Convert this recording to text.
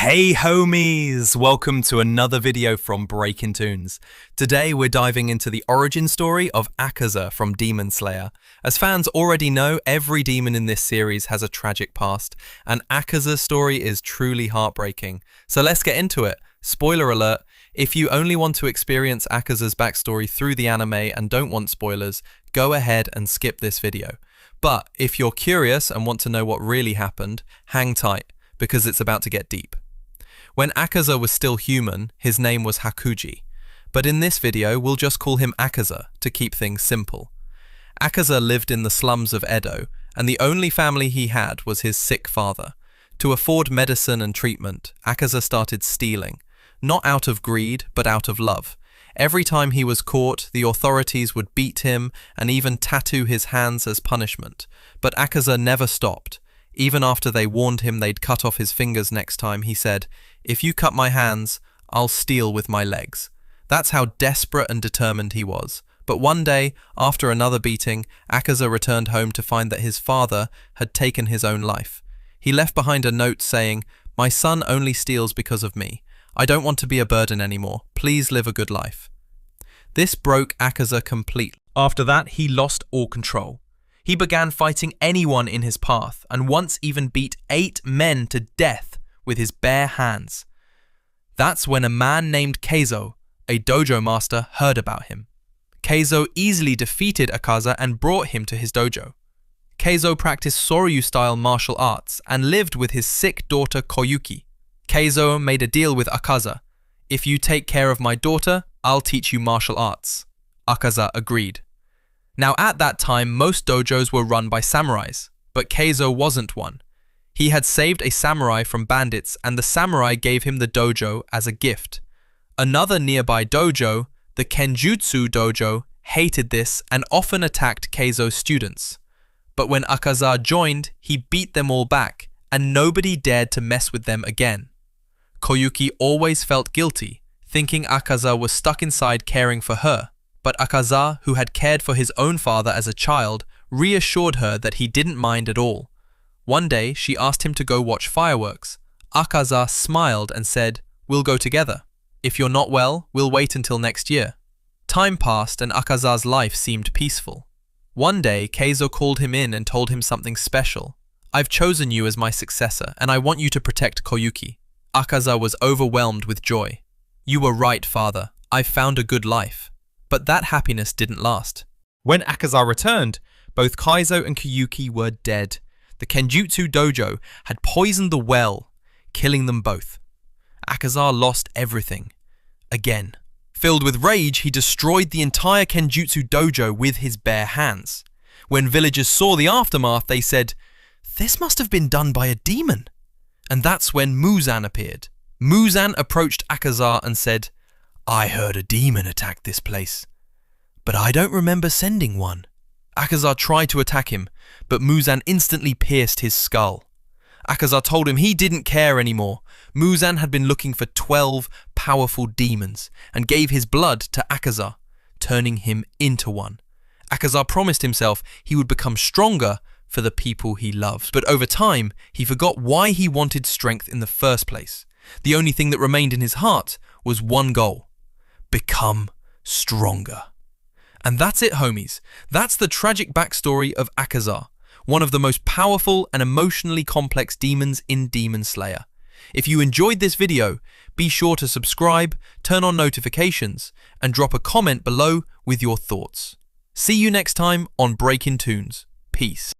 Hey homies! Welcome to another video from Breakin Toons. Today we're diving into the origin story of Akaza from Demon Slayer. As fans already know, every demon in this series has a tragic past, and Akaza's story is truly heartbreaking. So let's get into it. Spoiler alert, if you only want to experience Akaza's backstory through the anime and don't want spoilers, go ahead and skip this video. But if you're curious and want to know what really happened, hang tight, because it's about to get deep. When Akaza was still human, his name was Hakuji, but in this video we'll just call him Akaza to keep things simple. Akaza lived in the slums of Edo, and the only family he had was his sick father. To afford medicine and treatment, Akaza started stealing, not out of greed but out of love. Every time he was caught, the authorities would beat him and even tattoo his hands as punishment, but Akaza never stopped. Even after they warned him they'd cut off his fingers next time, he said, "If you cut my hands, I'll steal with my legs." That's how desperate and determined he was. But one day, after another beating, Akaza returned home to find that his father had taken his own life. He left behind a note saying, "My son only steals because of me. I don't want to be a burden anymore. Please live a good life." This broke Akaza completely. After that, he lost all control. He began fighting anyone in his path, and once even beat 8 men to death with his bare hands. That's when a man named Keizo, a dojo master, heard about him. Keizo easily defeated Akaza and brought him to his dojo. Keizo practiced Soryu-style martial arts and lived with his sick daughter Koyuki. Keizo made a deal with Akaza. "If you take care of my daughter, I'll teach you martial arts." Akaza agreed. Now at that time, most dojos were run by samurais, but Keizo wasn't one. He had saved a samurai from bandits, and the samurai gave him the dojo as a gift. Another nearby dojo, the Kenjutsu dojo, hated this and often attacked Keizo's students. But when Akaza joined, he beat them all back, and nobody dared to mess with them again. Koyuki always felt guilty, thinking Akaza was stuck inside caring for her. But Akaza, who had cared for his own father as a child, reassured her that he didn't mind at all. One day, she asked him to go watch fireworks. Akaza smiled and said, "We'll go together. If you're not well, we'll wait until next year." Time passed and Akaza's life seemed peaceful. One day, Keizo called him in and told him something special. "I've chosen you as my successor, and I want you to protect Koyuki." Akaza was overwhelmed with joy. "You were right, father. I've found a good life." But that happiness didn't last. When Akaza returned, both Keizo and Koyuki were dead. The Kenjutsu dojo had poisoned the well, killing them both. Akaza lost everything. Again. Filled with rage, he destroyed the entire Kenjutsu dojo with his bare hands. When villagers saw the aftermath, they said, "This must have been done by a demon." And that's when Muzan appeared. Muzan approached Akaza and said, "I heard a demon attack this place, but I don't remember sending one." Akaza tried to attack him, but Muzan instantly pierced his skull. Akaza told him he didn't care anymore. Muzan had been looking for 12 powerful demons and gave his blood to Akaza, turning him into one. Akaza promised himself he would become stronger for the people he loved. But over time, he forgot why he wanted strength in the first place. The only thing that remained in his heart was one goal: become stronger. And that's it, homies. That's the tragic backstory of Akaza, one of the most powerful and emotionally complex demons in Demon Slayer. If you enjoyed this video, be sure to subscribe, turn on notifications, and drop a comment below with your thoughts. See you next time on Breakin Toons. Peace.